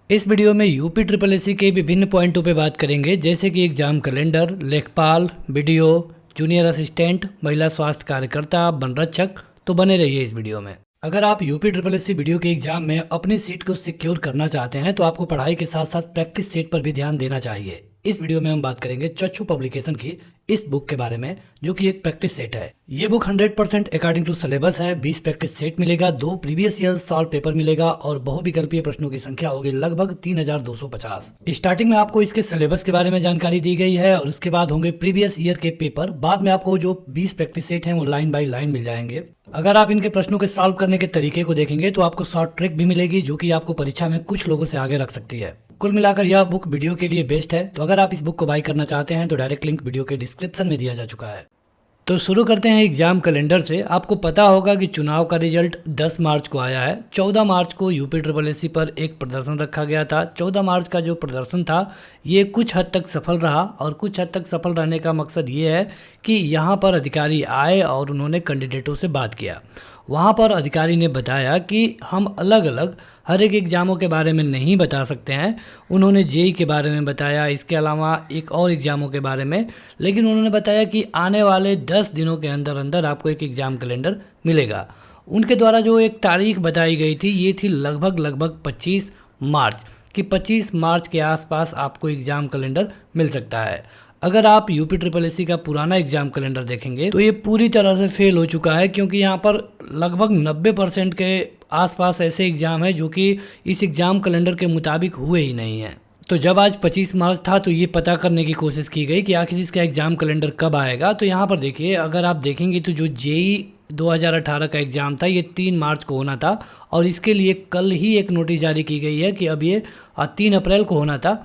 इस वीडियो में UP triple SC के विभिन्न पॉइंटों पे बात करेंगे, जैसे कि एग्जाम कैलेंडर, लेखपाल, वीडियो, जूनियर असिस्टेंट, महिला स्वास्थ्य कार्यकर्ता, वनरक्षक। तो बने रहिए इस वीडियो में। अगर आप यूपी ट्रिपल एससी वीडियो के एग्जाम में अपनी सीट को सिक्योर करना चाहते हैं तो आपको पढ़ाई के साथ साथ प्रैक्टिस सेट पर भी ध्यान देना चाहिए। इस वीडियो में हम बात करेंगे चक्षु पब्लिकेशन की इस बुक के बारे में, जो कि एक प्रैक्टिस सेट है। ये बुक 100% अकॉर्डिंग टू सिलेबस है। 20 प्रैक्टिस सेट मिलेगा, 2 प्रीवियस ईयर सॉल्व पेपर मिलेगा और बहुविकल्पीय प्रश्नों की संख्या होगी लगभग 3250। स्टार्टिंग में आपको इसके सिलेबस के बारे में जानकारी दी गई है और उसके बाद होंगे प्रीवियस ईयर के पेपर। बाद में आपको जो 20 प्रैक्टिस सेट हैं वो लाइन बाय लाइन मिल जाएंगे। अगर आप इनके प्रश्नों के सॉल्व करने के तरीके को देखेंगे तो आपको शॉर्ट ट्रिक भी मिलेगी, जो कि आपको परीक्षा में कुछ लोगों से आगे रख सकती है। कुल मिलाकर यह बुक वीडियो के लिए बेस्ट है। तो अगर आप इस बुक को बाय करना चाहते हैं तो डायरेक्ट लिंक वीडियो के डिस्क्रिप्शन में दिया जा चुका है। तो शुरू करते हैं एग्जाम कैलेंडर से। आपको पता होगा कि चुनाव का रिजल्ट 10 मार्च को आया है। 14 मार्च को यूपी ट्रिपल एससी पर एक प्रदर्शन रखा गया था। 14 मार्च का जो प्रदर्शन था ये कुछ हद तक सफल रहा, और कुछ हद तक सफल रहने का मकसद ये है कि यहाँ पर अधिकारी आए और उन्होंने कैंडिडेटों से बात किया। वहाँ पर अधिकारी ने बताया कि हम अलग अलग हर एक एग्ज़ामों के बारे में नहीं बता सकते हैं। उन्होंने जेई के बारे में बताया, इसके अलावा एक और एग्ज़ामों के बारे में, लेकिन उन्होंने बताया कि आने वाले 10 दिनों के अंदर अंदर आपको एक एग्ज़ाम कैलेंडर मिलेगा। उनके द्वारा जो एक तारीख बताई गई थी ये थी लगभग 25 मार्च कि 25 मार्च के आसपास आपको एग्ज़ाम कैलेंडर मिल सकता है। अगर आप यूपी ट्रिपल एससी का पुराना एग्ज़ाम कैलेंडर देखेंगे तो ये पूरी तरह से फेल हो चुका है, क्योंकि यहाँ पर लगभग 90% के आसपास ऐसे एग्ज़ाम है जो कि इस एग्ज़ाम कैलेंडर के मुताबिक हुए ही नहीं हैं। तो जब आज 25 मार्च था तो ये पता करने की कोशिश की गई कि आखिर इसका एग्ज़ाम कैलेंडर कब आएगा। तो यहाँ पर देखिए, अगर आप देखेंगे तो जो जेई 2018 का एग्ज़ाम था ये 3 मार्च को होना था, और इसके लिए कल ही एक नोटिस जारी की गई है कि अब ये 3 अप्रैल को होना था।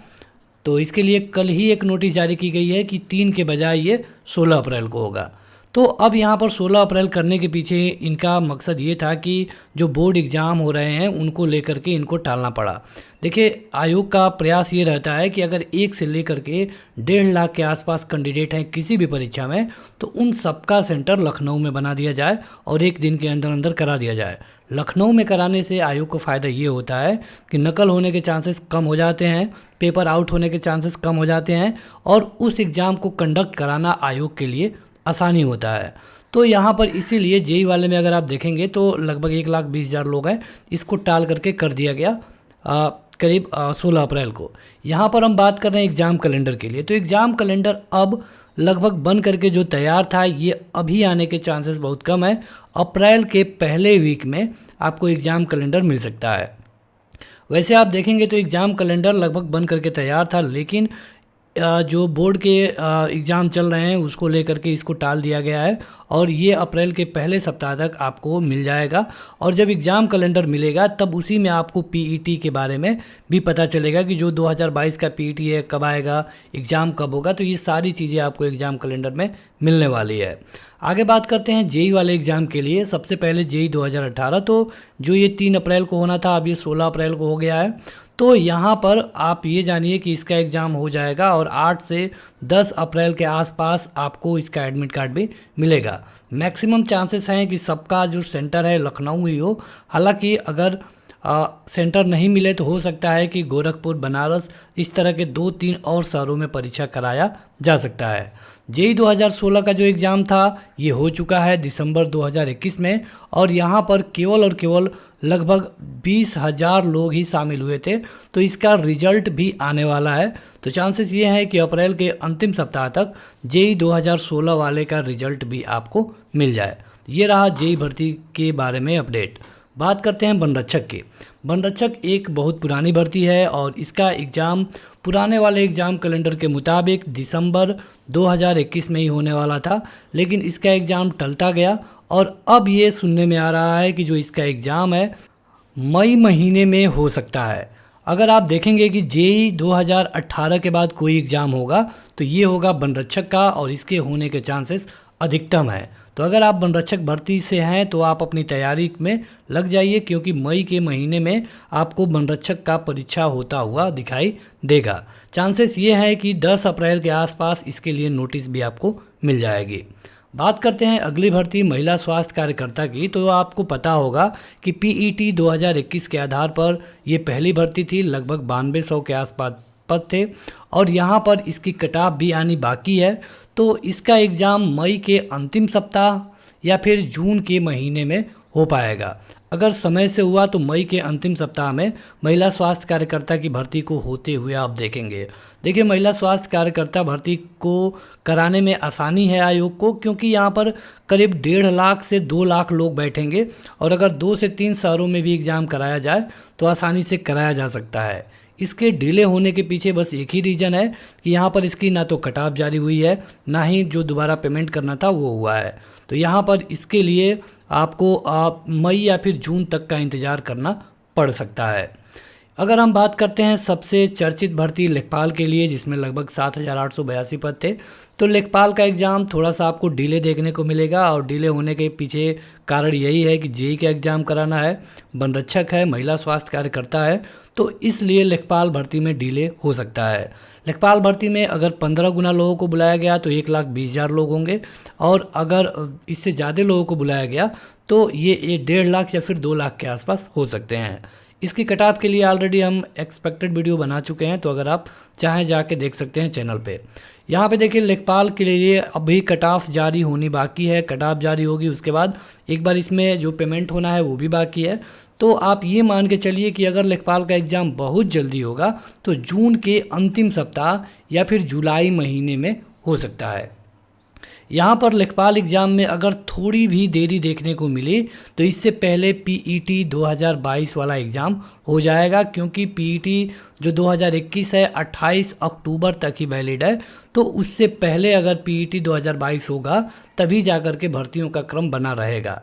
तो इसके लिए कल ही एक नोटिस जारी की गई है कि 3 के बजाय ये 16 अप्रैल को होगा। तो अब यहाँ पर 16 अप्रैल करने के पीछे इनका मकसद ये था कि जो बोर्ड एग्ज़ाम हो रहे हैं उनको लेकर के इनको टालना पड़ा। देखिए, आयोग का प्रयास ये रहता है कि अगर 1 से लेकर के 1.5 लाख के आसपास कैंडिडेट हैं किसी भी परीक्षा में, तो उन सबका सेंटर लखनऊ में बना दिया जाए और 1 दिन के अंदर अंदर करा दिया जाए। लखनऊ में कराने से आयोग को फ़ायदा ये होता है कि नकल होने के चांसेस कम हो जाते हैं, पेपर आउट होने के चांसेस कम हो जाते हैं, और उस एग्ज़ाम को कंडक्ट कराना आयोग के लिए आसानी होता है। तो यहाँ पर इसीलिए जेई वाले में अगर आप देखेंगे तो लगभग 1,20,000 लोग हैं, इसको टाल करके कर दिया गया करीब 16 अप्रैल को। यहाँ पर हम बात कर रहे हैं एग्ज़ाम कैलेंडर के लिए। तो एग्ज़ाम कैलेंडर अब लगभग बन करके जो तैयार था ये अभी आने के चांसेस बहुत कम है। अप्रैल के पहले वीक में आपको एग्ज़ाम कैलेंडर मिल सकता है। वैसे आप देखेंगे तो एग्ज़ाम कैलेंडर लगभग बन करके तैयार था, लेकिन जो बोर्ड के एग्ज़ाम चल रहे हैं उसको लेकर के इसको टाल दिया गया है, और ये अप्रैल के पहले सप्ताह तक आपको मिल जाएगा। और जब एग्ज़ाम कैलेंडर मिलेगा तब उसी में आपको पीईटी के बारे में भी पता चलेगा कि जो 2022 का पीईटी है कब आएगा, एग्ज़ाम कब होगा। तो ये सारी चीज़ें आपको एग्ज़ाम कैलेंडर में मिलने वाली है। आगे बात करते हैं जेई वाले एग्ज़ाम के लिए। सबसे पहले जेई 2018, तो जो ये 3 अप्रैल को होना था अब ये 16 अप्रैल को हो गया है। तो यहाँ पर आप ये जानिए कि इसका एग्ज़ाम हो जाएगा और 8 से 10 अप्रैल के आसपास आपको इसका एडमिट कार्ड भी मिलेगा। मैक्सिमम चांसेस हैं कि सबका जो सेंटर है लखनऊ ही हो। हालांकि अगर सेंटर नहीं मिले तो हो सकता है कि गोरखपुर, बनारस, इस तरह के 2-3 और शहरों में परीक्षा कराया जा सकता है। जेई 2016 का जो एग्ज़ाम था ये हो चुका है दिसंबर 2021 में, और यहाँ पर केवल और केवल लगभग 20,000 लोग ही शामिल हुए थे। तो इसका रिजल्ट भी आने वाला है। तो चांसेस ये हैं कि अप्रैल के अंतिम सप्ताह तक जेई 2016 वाले का रिजल्ट भी आपको मिल जाए। ये रहा जेई भर्ती के बारे में अपडेट। बात करते हैं वनरक्षक की। वनरक्षक एक बहुत पुरानी भर्ती है और इसका एग्ज़ाम पुराने वाले एग्ज़ाम कैलेंडर के मुताबिक दिसंबर 2021 में ही होने वाला था, लेकिन इसका एग्ज़ाम टलता गया और अब ये सुनने में आ रहा है कि जो इसका एग्ज़ाम है मई महीने में हो सकता है। अगर आप देखेंगे कि जेई 2018 के बाद कोई एग्ज़ाम होगा तो ये होगा वनरक्षक का, और इसके होने के चांसेस अधिकतम है। तो अगर आप वनरक्षक भर्ती से हैं तो आप अपनी तैयारी में लग जाइए, क्योंकि मई के महीने में आपको वनरक्षक का परीक्षा होता हुआ दिखाई देगा। चांसेस ये है कि 10 अप्रैल के आसपास इसके लिए नोटिस भी आपको मिल जाएगी। बात करते हैं अगली भर्ती महिला स्वास्थ्य कार्यकर्ता की। तो आपको पता होगा कि पीईटी 2021 के आधार पर ये पहली भर्ती थी, लगभग 9200 के आसपास पद थे और यहाँ पर इसकी कटाफ भी आनी बाकी है। तो इसका एग्ज़ाम मई के अंतिम सप्ताह या फिर जून के महीने में हो पाएगा। अगर समय से हुआ तो मई के अंतिम सप्ताह में महिला स्वास्थ्य कार्यकर्ता की भर्ती को होते हुए आप देखेंगे। देखिए, महिला स्वास्थ्य कार्यकर्ता भर्ती को कराने में आसानी है आयोग को, क्योंकि यहाँ पर करीब 1.5 लाख से 2 लाख लोग बैठेंगे और अगर 2 से 3 शहरों में भी एग्ज़ाम कराया जाए तो आसानी से कराया जा सकता है। इसके डिले होने के पीछे बस एक ही रीज़न है कि यहाँ पर इसकी ना तो कट-ऑफ जारी हुई है, ना ही जो दोबारा पेमेंट करना था वो हुआ है। तो यहाँ पर इसके लिए आपको मई या फिर जून तक का इंतज़ार करना पड़ सकता है। अगर हम बात करते हैं सबसे चर्चित भर्ती लेखपाल के लिए, जिसमें लगभग 7,882 पद थे, तो लेखपाल का एग्ज़ाम थोड़ा सा आपको डिले देखने को मिलेगा और डिले होने के पीछे कारण यही है कि जेईई का एग्ज़ाम कराना है, वनरक्षक है, महिला स्वास्थ्य कार्यकर्ता है, तो इसलिए लेखपाल भर्ती में डिले हो सकता है। लेखपाल भर्ती में अगर 15 गुना लोगों को बुलाया गया तो 1,20,000 लोग होंगे और अगर इससे ज़्यादा लोगों को बुलाया गया तो ये 1.5 लाख या फिर 2 लाख के आसपास हो सकते हैं। इसकी कट ऑफ के लिए ऑलरेडी हम एक्सपेक्टेड वीडियो बना चुके हैं, तो अगर आप चाहें जाके देख सकते हैं चैनल पे। यहाँ पे देखिए, लेखपाल के लिए अभी कट ऑफ जारी होनी बाकी है। कट ऑफ जारी होगी उसके बाद एक बार इसमें जो पेमेंट होना है वो भी बाकी है। तो आप ये मान के चलिए कि अगर लेखपाल का एग्ज़ाम बहुत जल्दी होगा तो जून के अंतिम सप्ताह या फिर जुलाई महीने में हो सकता है। यहाँ पर लेखपाल एग्ज़ाम में अगर थोड़ी भी देरी देखने को मिली तो इससे पहले पीईटी 2022 वाला एग्ज़ाम हो जाएगा, क्योंकि पीईटी जो 2021 है 28 अक्टूबर तक ही वैलिड है। तो उससे पहले अगर पीईटी 2022 होगा तभी जाकर के भर्तियों का क्रम बना रहेगा।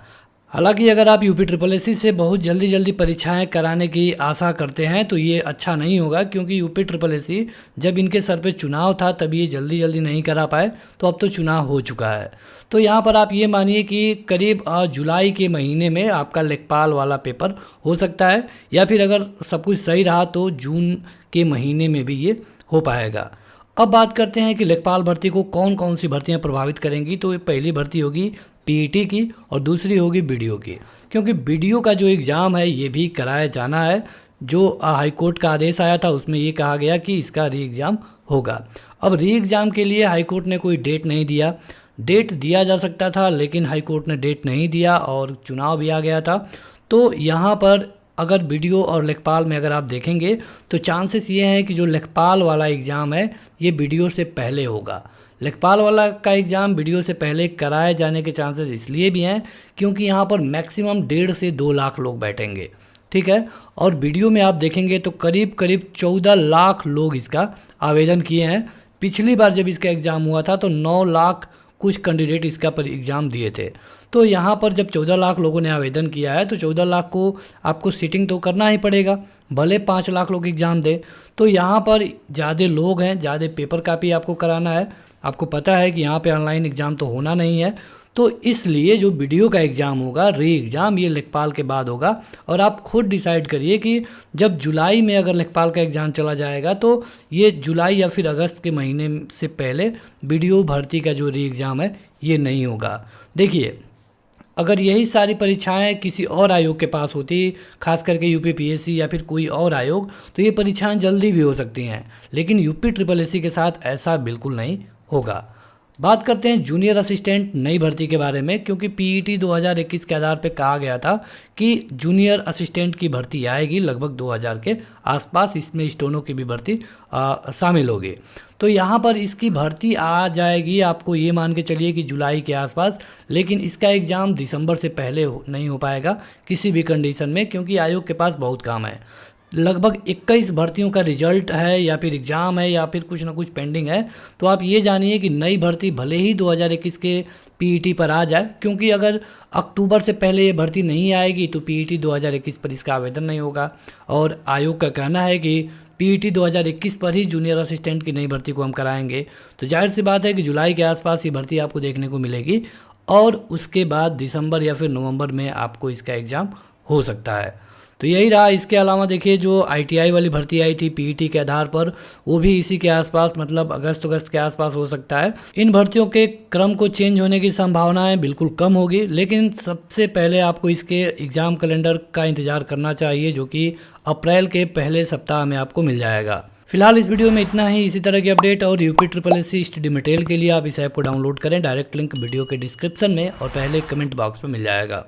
हालांकि अगर आप यूपी SSSC से बहुत जल्दी परीक्षाएं कराने की आशा करते हैं तो ये अच्छा नहीं होगा, क्योंकि यूपी SSSC जब इनके सर पे चुनाव था तब ये जल्दी नहीं करा पाए, तो अब तो चुनाव हो चुका है। तो यहाँ पर आप ये मानिए कि करीब जुलाई के महीने में आपका लेखपाल वाला पेपर हो सकता है, या फिर अगर सब कुछ सही रहा तो जून के महीने में भी ये हो पाएगा। अब बात करते हैं कि लेखपाल भर्ती को कौन कौन सी भर्तियाँ प्रभावित करेंगी। तो पहली भर्ती होगी पीईटी की और दूसरी होगी बीडीओ की, क्योंकि बीडीओ का जो एग्ज़ाम है ये भी कराया जाना है। जो हाईकोर्ट का आदेश आया था उसमें ये कहा गया कि इसका री एग्ज़ाम होगा। अब री एग्ज़ाम के लिए हाईकोर्ट ने कोई डेट नहीं दिया। डेट दिया जा सकता था लेकिन हाईकोर्ट ने डेट नहीं दिया और चुनाव भी आ गया था। तो यहाँ पर अगर बीडीओ और लेखपाल में अगर आप देखेंगे तो चांसेस ये हैं कि जो लेखपाल वाला एग्ज़ाम है ये बीडीओ से पहले होगा। लेखपाल वाला का एग्ज़ाम बीडीओ से पहले कराए जाने के चांसेस इसलिए भी हैं क्योंकि यहाँ पर मैक्सिमम 1.5 से 2 लाख लोग बैठेंगे, ठीक है। और बीडीओ में आप देखेंगे तो करीब 14 लाख लोग इसका आवेदन किए हैं। पिछली बार जब इसका एग्ज़ाम हुआ था तो 9 लाख कुछ कैंडिडेट इसका पर एग्ज़ाम दिए थे। तो यहाँ पर जब 14 लाख लोगों ने आवेदन किया है तो 14 लाख को आपको सीटिंग तो करना ही पड़ेगा, भले 5 लाख लोग एग्ज़ाम दे। तो यहाँ पर ज़्यादा लोग हैं, ज़्यादा पेपर कापी आपको कराना है। आपको पता है कि यहाँ पे ऑनलाइन एग्ज़ाम तो होना नहीं है, तो इसलिए जो बीडीओ का एग्ज़ाम होगा री एग्ज़ाम ये लेखपाल के बाद होगा। और आप खुद डिसाइड करिए कि जब जुलाई में अगर लेखपाल का एग्ज़ाम चला जाएगा तो ये जुलाई या फिर अगस्त के महीने से पहले बीडीओ भर्ती का जो री एग्ज़ाम है ये नहीं होगा। देखिए, अगर यही सारी परीक्षाएं किसी और आयोग के पास होती, खास करके यूपी पीएससी या फिर कोई और आयोग, तो ये परीक्षाएं जल्दी भी हो सकती हैं, लेकिन यूपी SSSC के साथ ऐसा बिल्कुल नहीं होगा। बात करते हैं जूनियर असिस्टेंट नई भर्ती के बारे में, क्योंकि पीईटी 2021 के आधार पे कहा गया था कि जूनियर असिस्टेंट की भर्ती आएगी लगभग 2000 के आसपास। इसमें स्टोनो की भी भर्ती शामिल होगी। तो यहाँ पर इसकी भर्ती आ जाएगी, आपको ये मान के चलिए कि जुलाई के आसपास, लेकिन इसका एग्ज़ाम दिसंबर से पहले नहीं हो पाएगा किसी भी कंडीशन में, क्योंकि आयोग के पास बहुत काम है। लगभग 21 भर्तियों का रिजल्ट है या फिर एग्ज़ाम है या फिर कुछ ना कुछ पेंडिंग है। तो आप ये जानिए कि नई भर्ती भले ही 2021 के पीईटी पर आ जाए, क्योंकि अगर अक्टूबर से पहले ये भर्ती नहीं आएगी तो पीईटी 2021 पर इसका आवेदन नहीं होगा। और आयोग का कहना है कि पीईटी 2021 पर ही जूनियर असिस्टेंट की नई भर्ती को हम कराएंगे। तो जाहिर सी बात है कि जुलाई के आसपास ये भर्ती आपको देखने को मिलेगी और उसके बाद दिसंबर या फिर नवंबर में आपको इसका एग्ज़ाम हो सकता है। तो यही रहा। इसके अलावा देखिए जो ITI वाली भर्ती आई थी PET के आधार पर, वो भी इसी के आसपास मतलब अगस्त के आसपास हो सकता है। इन भर्तियों के क्रम को चेंज होने की संभावनाएं बिल्कुल कम होगी, लेकिन सबसे पहले आपको इसके एग्ज़ाम कैलेंडर का इंतज़ार करना चाहिए, जो कि अप्रैल के पहले सप्ताह में आपको मिल जाएगा। फिलहाल इस वीडियो में इतना ही। इसी तरह की अपडेट और UPSSC स्टडी मटेरियल के लिए आप इस ऐप को डाउनलोड करें। डायरेक्ट लिंक वीडियो के डिस्क्रिप्शन में और पहले कमेंट बॉक्स में मिल जाएगा।